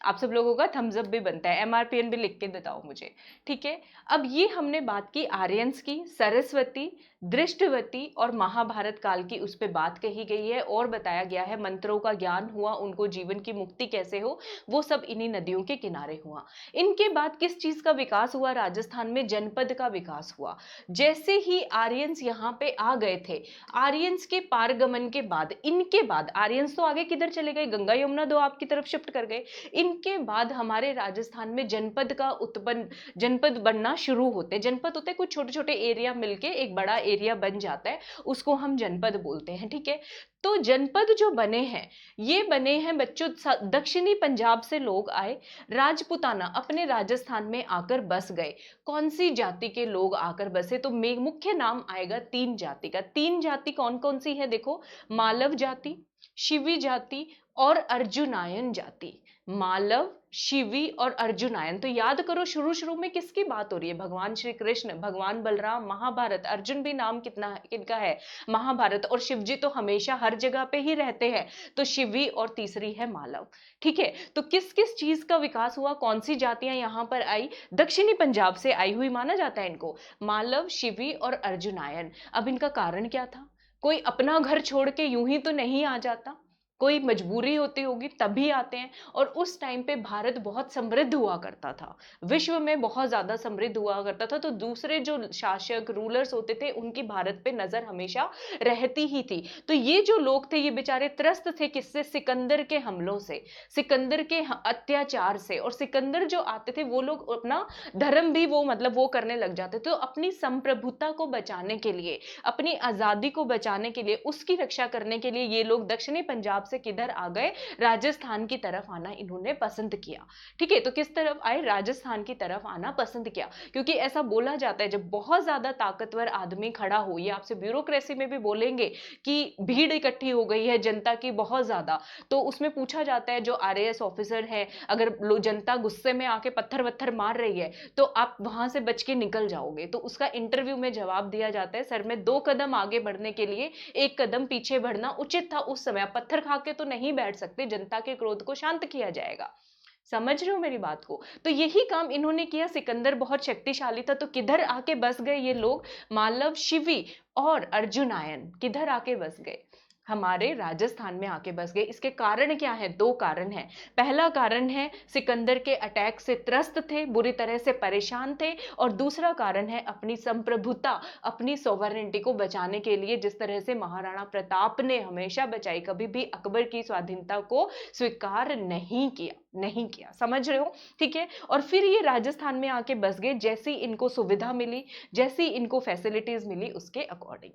आप सब लोगों का थम्स अप भी बनता है, एमआरपीएन भी लिख के बताओ मुझे, ठीक है। अब ये हमने बात की आर्यंस की, सरस्वती, दृष्टवती और महाभारत काल की, उस पर बात कही गई है, और बताया गया है मंत्रों का ज्ञान हुआ, उनको जीवन की मुक्ति कैसे हो, वो सब इन्हीं नदियों के किनारे हुआ। इनके बाद किस चीज का विकास हुआ, राजस्थान में जनपद का विकास हुआ। जैसे ही आर्यंस यहाँ पे आ गए थे, आर्यंस के पारगमन के बाद, इनके बाद आर्यंस तो आगे किधर चले गए, गंगा यमुना दोआब की तरफ शिफ्ट कर गए। इनके बाद हमारे राजस्थान में जनपद का उत्पन्न, जनपद बनना शुरू होते, जनपद होते कुछ छोटे छोटे एरिया मिलके एक बड़ा एरिया बन जाता है, उसको हम जनपद बोलते हैं, ठीक है। तो जनपद जो बने हैं, ये बने हैं बच्चों, दक्षिणी पंजाब से लोग आए, राजपूताना अपने राजस्थान में आकर बस गए। कौन सी जाति के लोग आकर बसे, तो मुख्य नाम आएगा 3 जाति का। 3 जाति कौन कौन सी है देखो, मालव जाति, शिवी जाति और अर्जुनायन जाति। मालव, शिवी और अर्जुनायन। तो याद करो शुरू शुरू में किसकी बात हो रही है, भगवान श्री कृष्ण, भगवान बलराम, महाभारत, अर्जुन भी नाम कितना किनका है, महाभारत, और शिव जी तो हमेशा हर जगह पे ही रहते हैं, तो शिवी, और तीसरी है मालव, ठीक है। तो किस किस चीज का विकास हुआ, कौन सी जातियां यहाँ पर आई, दक्षिणी पंजाब से आई हुई माना जाता है इनको, मालव, शिवी और अर्जुनायन। अब इनका कारण क्या था, कोई अपना घर छोड़ के यूं ही तो नहीं आ जाता, कोई मजबूरी होती होगी तभी आते हैं। और उस टाइम पे भारत बहुत समृद्ध हुआ करता था, विश्व में बहुत ज्यादा समृद्ध हुआ करता था, तो दूसरे जो शासक रूलर्स होते थे उनकी भारत पे नजर हमेशा रहती ही थी। तो ये जो लोग थे ये बेचारे त्रस्त थे किससे? सिकंदर के हमलों से, सिकंदर के अत्याचार से। और सिकंदर जो आते थे वो लोग अपना धर्म भी वो मतलब वो करने लग जाते थे। तो अपनी संप्रभुता को बचाने के लिए, अपनी आजादी को बचाने के लिए, उसकी रक्षा करने के लिए ये लोग दक्षिणी पंजाब से किधर आ गए? राजस्थान की तरफ आना इन्होंने पसंद किया। ठीक है, तो किस तरफ आए? राजस्थान की तरफ आना पसंद किया। क्योंकि ऐसा बोला जाता है जब बहुत ज्यादा ताकतवर आदमी खड़ा हो, ये आपसे ब्यूरोक्रेसी में भी बोलेंगे कि भीड़ इकट्ठी हो गई है जनता की बहुत ज्यादा, तो उसमें पूछा जाता है जो आरएएस ऑफिसर है, अगर जनता गुस्से में आके पत्थर वत्थर मार रही है तो आप वहां से बच के निकल जाओगे। तो उसका इंटरव्यू में जवाब दिया जाता है, सर मैं 2 कदम आगे बढ़ने के लिए 1 कदम पीछे बढ़ना उचित था उस समय। आप पत्थर खा के तो नहीं बैठ सकते, जनता के क्रोध को शांत किया जाएगा। समझ रहे हो मेरी बात को? तो यही काम इन्होंने किया। सिकंदर बहुत शक्तिशाली था, तो किधर आके बस गए ये लोग? मालव, शिवी और अर्जुनायन किधर आके बस गए? हमारे राजस्थान में आके बस गए। इसके कारण क्या है? 2 कारण हैं। पहला कारण है सिकंदर के अटैक से त्रस्त थे, बुरी तरह से परेशान थे। और दूसरा कारण है अपनी संप्रभुता, अपनी सॉवरेनिटी को बचाने के लिए, जिस तरह से महाराणा प्रताप ने हमेशा बचाई, कभी भी अकबर की स्वाधीनता को स्वीकार नहीं किया, नहीं किया। समझ रहे हो? ठीक है। और फिर ये राजस्थान में आके बस गए, जैसी इनको सुविधा मिली, जैसी इनको फैसिलिटीज मिली उसके अकॉर्डिंग।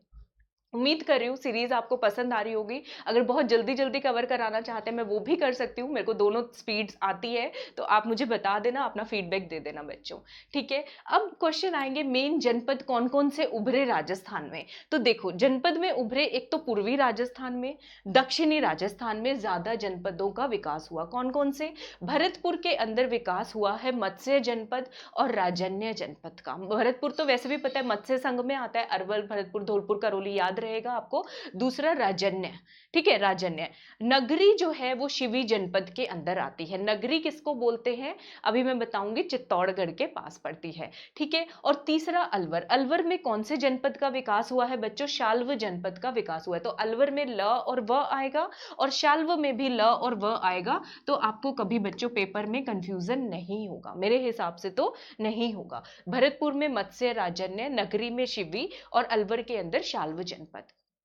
उम्मीद कर रही हूँ सीरीज आपको पसंद आ रही होगी। अगर बहुत जल्दी जल्दी कवर कराना चाहते हैं मैं वो भी कर सकती हूँ, मेरे को दोनों स्पीड्स आती है, तो आप मुझे बता देना, अपना फीडबैक दे देना बच्चों। ठीक है, अब क्वेश्चन आएंगे मेन जनपद कौन कौन से उभरे राजस्थान में। तो देखो जनपद में उभरे, एक तो पूर्वी राजस्थान में, दक्षिणी राजस्थान में ज्यादा जनपदों का विकास हुआ। कौन कौन से? भरतपुर के अंदर विकास हुआ है मत्स्य जनपद और राजन्य जनपद का। भरतपुर तो वैसे भी पता है मत्स्य संघ में आता है, अरवल, भरतपुर, धौलपुर, करौली याद रहेगा आपको। दूसरा राजन्य, ठीक है, राजन्य। नगरी जो है वो शिवी जनपद के अंदर आती है। नगरी किसको बोलते हैं अभी मैं बताऊंगी, चित्तौड़गढ़ के पास पड़ती है। ठीक है। और तीसरा अलवर। अलवर में कौन से जनपद का विकास हुआ है बच्चों? शाल्व जनपद का विकास हुआ है। तो अलवर में ल और व आएगा और शाल्व में भी ल और व आएगा। तो आपको कभी बच्चों पेपर में कंफ्यूजन नहीं होगा, मेरे हिसाब से तो नहीं होगा। भरतपुर में मत्स्य राजन्य, नगरी में शिवी और अलवर के अंदर शाल्व जनपद।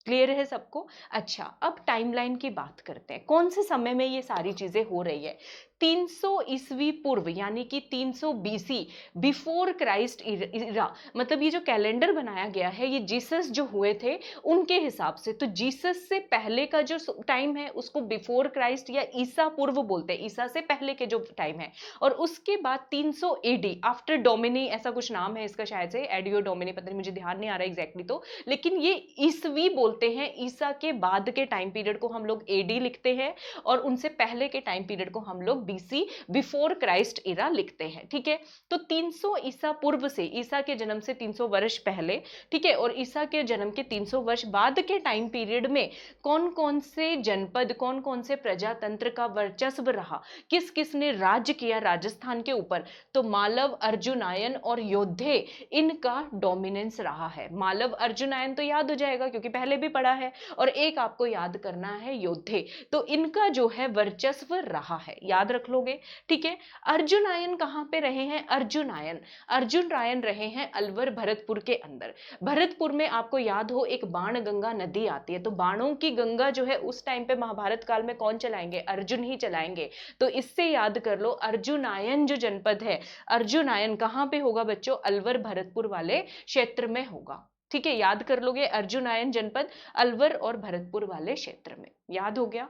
क्लियर है सबको? अच्छा, अब टाइमलाइन की बात करते हैं, कौन से समय में ये सारी चीजें हो रही है। 300 ईस्वी पूर्व यानी कि 300 बीसी, बिफोर क्राइस्ट इरा, मतलब ये जो कैलेंडर बनाया गया है ये जीसस जो हुए थे उनके हिसाब से। तो जीसस से पहले का जो टाइम है उसको बिफोर क्राइस्ट या ईसा पूर्व बोलते हैं, ईसा से पहले के जो टाइम है। और उसके बाद 300 एडी, आफ्टर डोमिनी, ऐसा कुछ नाम है इसका शायद से, एडियो डोमिनी, पता नहीं, मुझे ध्यान नहीं आ रहा एग्जैक्टली तो, लेकिन ये ईसवी बोलते हैं। ईसा के बाद के टाइम पीरियड को हम लोग एडी लिखते हैं और उनसे पहले के टाइम पीरियड को हम लोग बीसी, बिफोर क्राइस्ट इरा लिखते हैं। ठीक है। तो 300 ईसा पूर्व से, ईसा के जन्म से 300 वर्ष पहले, ठीक है, और ईसा के जन्म के 300 वर्ष बाद के टाइम पीरियड में कौन कौन से जनपद, कौन कौन से प्रजातंत्र का वर्चस्व रहा, किस किस ने राज्य किया राजस्थान के ऊपर? तो मालव, अर्जुनायन और योद्धे, इनका डोमिनेंस रहा है। मालव अर्जुनायन तो याद हो जाएगा क्योंकि पहले भी पढ़ा है, और एक आपको याद करना है योद्धे, तो इनका जो है वर्चस्व रहा है, याद रख लोगे। ठीक है। अर्जुनायन कहां पे रहे हैं? अर्जुनायन, अर्जुन रायन रहे हैं अलवर भरतपुर के अंदर। भरतपुर में आपको याद हो एक बाण गंगा नदी आती है, तो बाणों की गंगा जो है उस टाइम पे महाभारत काल में कौन चलाएंगे? अर्जुन ही चलाएंगे। तो इससे याद कर लो अर्जुनायन जो जनपद है, अर्जुनायन कहां पे होगा बच्चों? अलवर भरतपुर वाले क्षेत्र में होगा। ठीक है, याद कर लोगे अर्जुनायन जनपद अलवर और भरतपुर वाले क्षेत्र में, याद हो गया।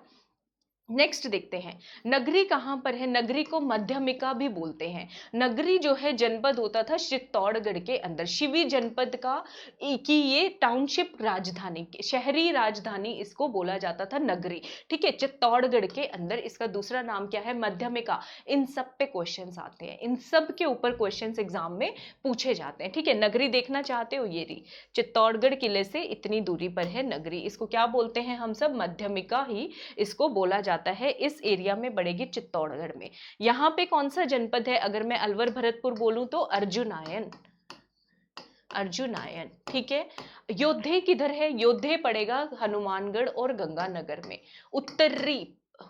नेक्स्ट देखते हैं नगरी कहां पर है। नगरी को मध्यमिका भी बोलते हैं। नगरी जो है जनपद होता था चित्तौड़गढ़ के अंदर, शिवी जनपद का की ये टाउनशिप राजधानी, शहरी राजधानी इसको बोला जाता था नगरी। ठीक है, चित्तौड़गढ़ के अंदर। इसका दूसरा नाम क्या है? मध्यमिका। इन सब पे क्वेश्चंस आते हैं, इन सब के ऊपर क्वेश्चंस एग्जाम में पूछे जाते हैं। ठीक है, नगरी देखना चाहते हो, ये रही चित्तौड़गढ़ किले से इतनी दूरी पर है नगरी। इसको क्या बोलते हैं हम सब? मध्यमिका ही इसको बोला जाता है। इस एरिया में बढ़ेगी चित्तौड़गढ़ में। यहां पे कौन सा जनपद है? अगर मैं अलवर भरतपुर बोलूं तो अर्जुनायन, अर्जुनायन। ठीक है, योद्धे किधर है? योद्धे पड़ेगा हनुमानगढ़ और गंगानगर में, उत्तरी,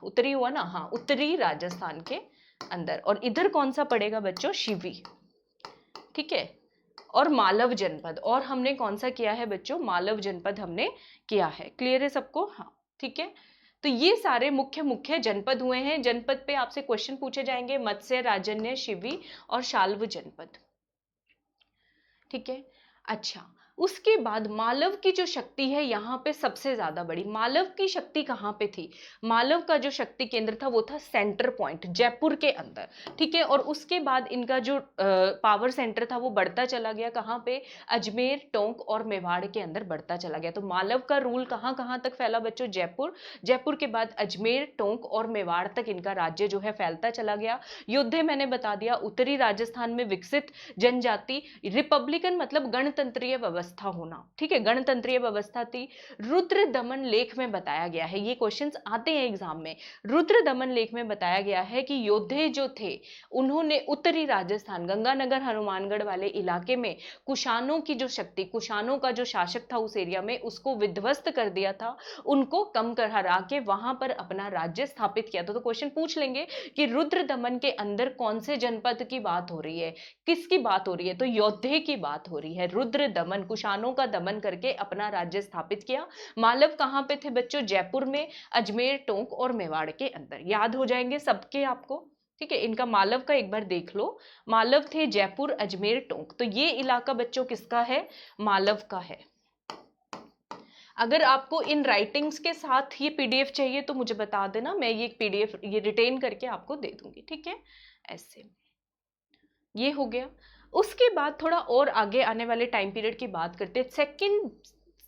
उत्तरी हुआ ना, हाँ उत्तरी राजस्थान के अंदर। और इधर कौन सा पड़ेगा बच्चों? शिवी। ठीक है, और मालव जनपद, और हमने कौन सा किया है बच्चों? मालव जनपद हमने किया है। क्लियर है सबको? हाँ ठीक है, तो ये सारे मुख्य मुख्य जनपद हुए हैं। जनपद पे आपसे क्वेश्चन पूछे जाएंगे, मत्स्य, राजन्य, शिवी और शाल्व जनपद। ठीक है, अच्छा उसके बाद मालव की जो शक्ति है यहाँ पे सबसे ज्यादा बड़ी। मालव की शक्ति कहाँ पे थी? मालव का जो शक्ति केंद्र था वो था सेंटर पॉइंट, जयपुर के अंदर। ठीक है, और उसके बाद इनका जो पावर सेंटर था वो बढ़ता चला गया, कहाँ पे? अजमेर, टोंक और मेवाड़ के अंदर बढ़ता चला गया। तो मालव का रूल कहाँ कहाँ तक फैला बच्चों? जयपुर, जयपुर के बाद अजमेर, टोंक और मेवाड़ तक इनका राज्य जो है फैलता चला गया। योद्धे मैंने बता दिया, उत्तरी राजस्थान में विकसित जनजाति, रिपब्लिकन मतलब गणतंत्रीय व्यवस्था होना। ठीक है, गणतंत्रीय व्यवस्था थी। रुद्र दमन लेख में बताया गया है, ये क्वेश्चंस आते हैं एग्जाम में। रुद्र दमन लेख में बताया गया है कि योद्धे जो थे उन्होंने उत्तरी राजस्थान, गंगानगर, हनुमानगढ़ वाले इलाके में कुषाणों की जो शक्ति, कुषाणों का जो शासक था उस एरिया में, उसको विध्वस्त कर दिया था, उनको कम कर हरा के वहां पर अपना राज्य स्थापित किया था। तो क्वेश्चन पूछ लेंगे कि रुद्र दमन के अंदर कौन से जनपद की बात हो रही है, किसकी बात हो रही है? तो योद्धे की बात हो रही है। रुद्र दमन, कुषाणों का दमन करके अपना राज्य स्थापित किया। मालव कहां पे थे बच्चों? जयपुर में, अजमेर, टोंक और मेवाड़ के अंदर। याद हो जाएंगे सबके आपको। ठीक है, इनका मालव का एक बार देख लो। मालव थे जयपुर, अजमेर, टोंक। तो ये इलाका बच्चों किसका है? मालव का है। अगर आपको इन राइटिंग्स के साथ ये पीडीएफ चाहिए तो मुझे बता देना, मैं ये पीडीएफ ये रिटेन करके आपको दे दूंगी। ठीक है, ऐसे ये हो गया। उसके बाद थोड़ा और आगे आने वाले टाइम पीरियड की बात करते हैं। सेकेंड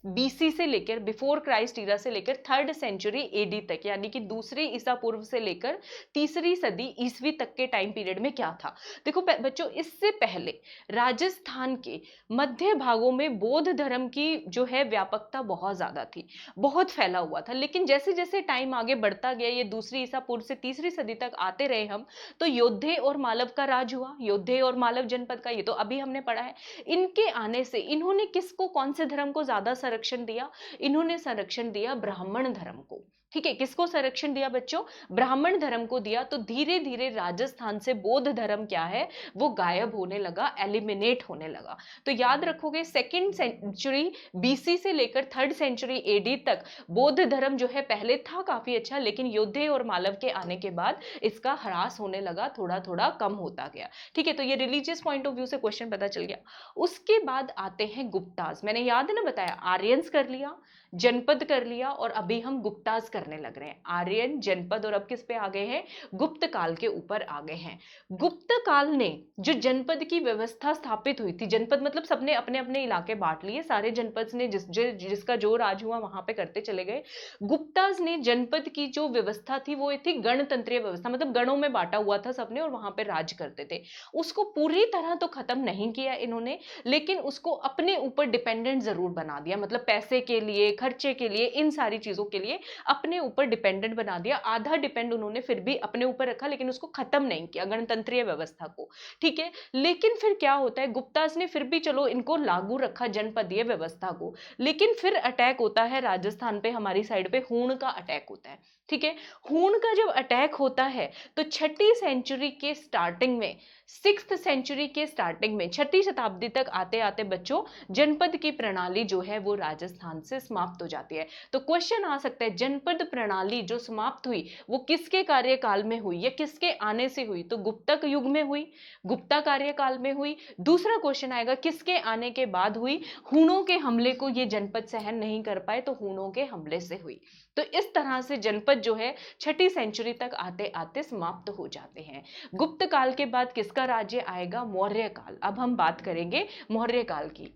बीसी से लेकर, बिफोर क्राइस्ट ईरा से लेकर 3rd सेंचुरी एडी तक, यानी कि दूसरी ईसा पूर्व से लेकर तीसरी सदी ईसवी तक के टाइम पीरियड में क्या था? देखो बच्चों, इससे पहले राजस्थान के मध्य भागों में बौद्ध धर्म की जो है व्यापकता बहुत ज्यादा थी, बहुत फैला हुआ था। लेकिन जैसे जैसे टाइम आगे बढ़ता गया, ये दूसरी ईसा पूर्व से तीसरी सदी तक आते रहे हम, तो योद्धे और मालव का राज हुआ, योद्धे और मालव जनपद का, ये तो अभी हमने पढ़ा है। इनके आने से इन्होंने किसको, कौन से धर्म को ज्यादा संरक्षण दिया? इन्होंने संरक्षण दिया ब्राह्मण धर्म को। ठीक है, किसको संरक्षण दिया बच्चों? ब्राह्मण धर्म को दिया। तो धीरे धीरे राजस्थान से बौद्ध धर्म क्या है, वो गायब होने लगा, एलिमिनेट होने लगा। तो याद रखोगे, 2nd सेंचुरी बीसी से लेकर 3rd सेंचुरी एडी तक बौद्ध धर्म जो है पहले था काफी अच्छा, लेकिन योद्धे और मालव के आने के बाद इसका ह्रास होने लगा, थोड़ा थोड़ा कम होता गया। ठीक है, तो ये रिलीजियस पॉइंट ऑफ व्यू से क्वेश्चन पता चल गया। उसके बाद आते हैं गुप्ताज। मैंने याद है ना बताया, आर्यंस कर लिया, जनपद कर लिया, और अभी हम गुप्ताज करने लग रहे हैं। आर्यन, जनपद, और अब किस पे आ गए हैं? गुप्त काल के ऊपर आ गए हैं। गुप्त काल ने जो जनपद की व्यवस्था स्थापित हुई थी, जनपद मतलब सबने अपने अपने इलाके बांट लिए, सारे जनपद ने जिसका जो राज हुआ वहां पे करते चले गए। गुप्ताज ने जनपद की जो व्यवस्था थी वो थी गणतंत्रीय व्यवस्था, मतलब गणों में बांटा हुआ था सबने और वहां पे राज करते थे। उसको पूरी तरह तो खत्म नहीं किया इन्होंने, लेकिन उसको अपने ऊपर डिपेंडेंट जरूर बना दिया, मतलब पैसे के लिए, खर्चे के लिए, इन सारी चीजों के लिए अपने ऊपर डिपेंडेंट बना दिया। आधा डिपेंड उन्होंने फिर भी अपने ऊपर रखा, लेकिन उसको खत्म नहीं किया गणतंत्रीय व्यवस्था को। ठीक है, लेकिन फिर क्या होता है, गुप्ताज ने फिर भी चलो इनको लागू रखा जनपदीय व्यवस्था को, लेकिन फिर अटैक होता है राजस्थान पे, हमारी साइड पे हूण का अटैक होता है। ठीक है, हूण का जब अटैक होता है तो 6ठी सेंचुरी के स्टार्टिंग में, 6th सेंचुरी के स्टार्टिंग में, 6ठी शताब्दी तक आते आते बच्चों जनपद की प्रणाली जो है वो राजस्थान से समाप्त हो जाती है। तो क्वेश्चन आ सकता है, जनपद प्रणाली जो समाप्त हुई वो किसके कार्यकाल में हुई या किसके आने से हुई? तो गुप्तक युग में हुई, गुप्ता कार्यकाल में हुई। दूसरा क्वेश्चन आएगा, किसके आने के बाद हुई? हूणों के हमले को ये जनपद सहन नहीं कर पाए, तो हूणों के हमले से हुई। तो इस तरह से जनपद जो है 6ठी सेंचुरी तक आते आते समाप्त हो जाते हैं। गुप्त काल के बाद किसका राज्य आएगा? मौर्य काल। अब हम बात करेंगे मौर्य काल की।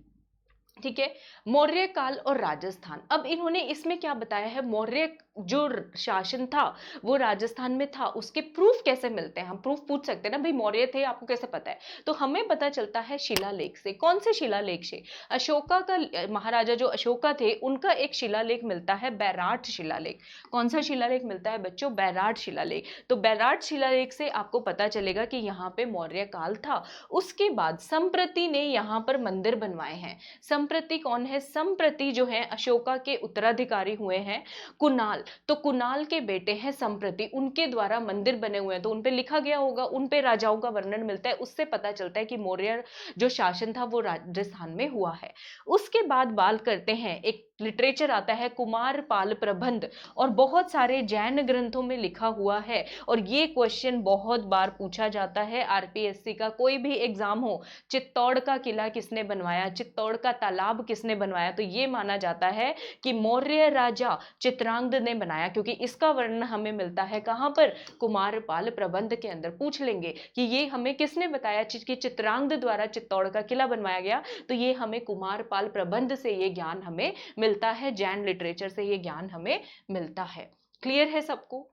ठीक है, मौर्य काल और राजस्थान। अब इन्होंने इसमें क्या बताया है, मौर्य जो शासन था वो राजस्थान में था, उसके प्रूफ कैसे मिलते हैं, हम प्रूफ पूछ सकते हैं ना भाई मौर्य थे आपको कैसे पता है, तो हमें पता चलता है शिलालेख से। कौन से शिलालेख से, अशोका का, महाराजा जो अशोका थे उनका एक शिलालेख मिलता है, बैराट शिलालेख। कौन सा शिलालेख मिलता है बच्चों, बैराट शिलालेख। तो बैराट शिलालेख से आपको पता चलेगा कि यहाँ पे मौर्य काल था। उसके बाद संप्रति ने यहाँ पर मंदिर बनवाए हैं। संप्रति कौन है, संप्रति जो है अशोका के उत्तराधिकारी हुए हैं कुणाल, तो कुणाल के बेटे हैं संप्रति, उनके द्वारा मंदिर बने हुए हैं, तो उनपे लिखा गया होगा, उनपे राजाओं का वर्णन मिलता है, उससे पता चलता है कि मौर्य जो शासन था वो राजस्थान में हुआ है। उसके बाद बात करते हैं, एक लिटरेचर आता है कुमारपाल प्रबंध, और बहुत सारे जैन ग्रंथों में लिखा हुआ है, और ये क्वेश्चन बहुत बार पूछा जाता है आरपीएससी का, कोई भी एग्जाम हो, चित्तौड़ का किला किसने बनवाया, चित्तौड़ का तालाब किसने बनवाया, तो ये माना जाता है कि मौर्य राजा चित्रांगद ने बनाया, क्योंकि इसका वर्णन हमें मिलता है कहां पर, कुमारपाल प्रबंध के अंदर। पूछ लेंगे कि ये हमें किसने बताया कि चित्रांगद द्वारा चित्तौड़ का किला बनवाया गया, तो ये हमें कुमारपाल प्रबंध से ये ज्ञान हमें मिलता है, जैन लिटरेचर से ये ज्ञान हमें मिलता है। क्लियर है सबको,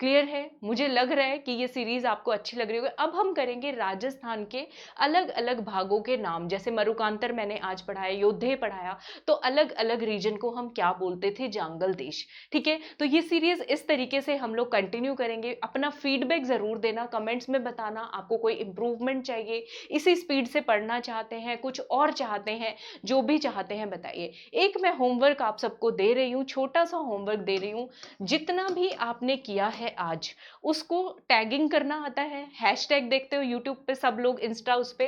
क्लियर है, मुझे लग रहा है कि ये सीरीज आपको अच्छी लग रही होगी। अब हम करेंगे राजस्थान के अलग अलग भागों के नाम, जैसे मरुकांतर मैंने आज पढ़ाया, योद्धे पढ़ाया, तो अलग अलग रीजन को हम क्या बोलते थे, जांगल देश। ठीक है, तो ये सीरीज इस तरीके से हम लोग कंटिन्यू करेंगे। अपना फीडबैक जरूर देना, कमेंट्स में बताना आपको कोई इंप्रूवमेंट चाहिए, इसी स्पीड से पढ़ना चाहते हैं, कुछ और चाहते हैं, जो भी चाहते हैं बताइए। एक मैं होमवर्क आप सबको दे रही हूँ, छोटा सा होमवर्क दे रही हूँ, जितना भी आपने किया है आज उसको टैगिंग करना आता है, हैशटैग देखते हो यूट्यूब पे सब लोग, इंस्टा, उस पे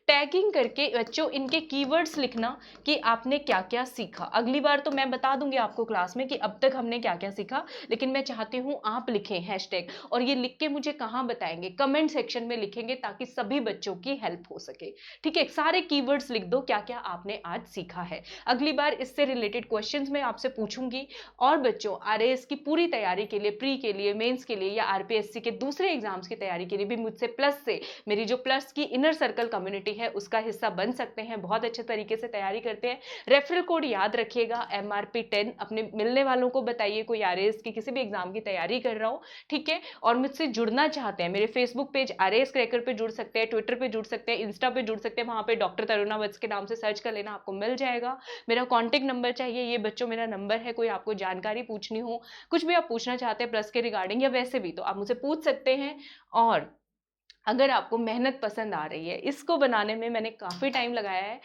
टैगिंग करके बच्चों इनके कीवर्ड्स लिखना कि आपने क्या क्या सीखा। अगली बार तो मैं बता दूंगी आपको क्लास में कि अब तक हमने क्या क्या सीखा, लेकिन मैं चाहती हूं आप लिखें हैशटैग, और ये लिख के मुझे कहां बताएंगे, कमेंट सेक्शन में लिखेंगे, ताकि सभी बच्चों की हेल्प हो सके। ठीक है, सारे कीवर्ड्स लिख दो, क्या क्या आपने आज सीखा है। अगली बार इससे रिलेटेड क्वेश्चंस मैं आपसे पूछूंगी। और बच्चों आरएएस की पूरी तैयारी के लिए, प्री के लिए, मेंस के लिए, या आरपीएससी के दूसरे एग्जाम्स की तैयारी के लिए भी मुझसे प्लस से, मेरी जो प्लस की इनर सर्कल कम्युनिटी है उसका हिस्सा बन सकते हैं, बहुत अच्छे तरीके से तैयारी करते हैं। रेफरल कोड याद रखिएगा MRP10, अपने मिलने वालों को बताइए, कोई आरएएस की किसी भी एग्जाम की तैयारी कर रहा हो। ठीक है, और मुझसे जुड़ना चाहते हैं, मेरे फेसबुक पेज आरएएस क्रैकर पे जुड़ सकते हैं, ट्विटर पे जुड़ सकते हैं, इंस्टा पे जुड़ सकते हैं, वहां पे डॉक्टर तरुणा वत्स के नाम से सर्च कर लेना, आपको मिल जाएगा। मेरा कॉन्टेक्ट नंबर चाहिए, ये बच्चों मेरा नंबर है, कोई आपको जानकारी पूछनी हो, कुछ भी आप पूछना चाहते हैं प्लस के रिगार्डिंग या वैसे भी, तो आप मुझसे पूछ सकते हैं। और अगर आपको मेहनत पसंद आ रही है, इसको बनाने में मैंने काफ़ी टाइम लगाया है,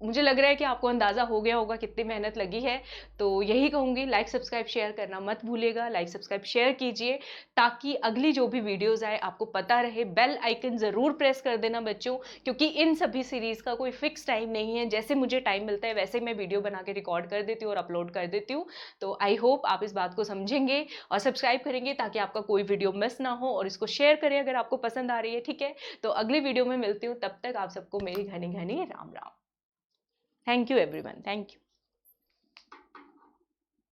मुझे लग रहा है कि आपको अंदाजा हो गया होगा कितनी मेहनत लगी है, तो यही कहूंगी, लाइक सब्सक्राइब शेयर करना मत भूलिएगा, लाइक सब्सक्राइब शेयर कीजिए ताकि अगली जो भी वीडियोस आए आपको पता रहे। बेल आइकन जरूर प्रेस कर देना बच्चों, क्योंकि इन सभी सीरीज का कोई फिक्स टाइम नहीं है, जैसे मुझे टाइम मिलता है वैसे मैं वीडियो बना के रिकॉर्ड कर देती हूँ और अपलोड कर देती हूँ। तो आई होप आप इस बात को समझेंगे और सब्सक्राइब करेंगे ताकि आपका कोई वीडियो मिस ना हो, और इसको शेयर करें अगर आपको पसंद आ रही है। ठीक है, तो अगली वीडियो में मिलती हूँ, तब तक आप सबको मेरी घनी घनी Ram Ram. Thank you everyone. Thank you.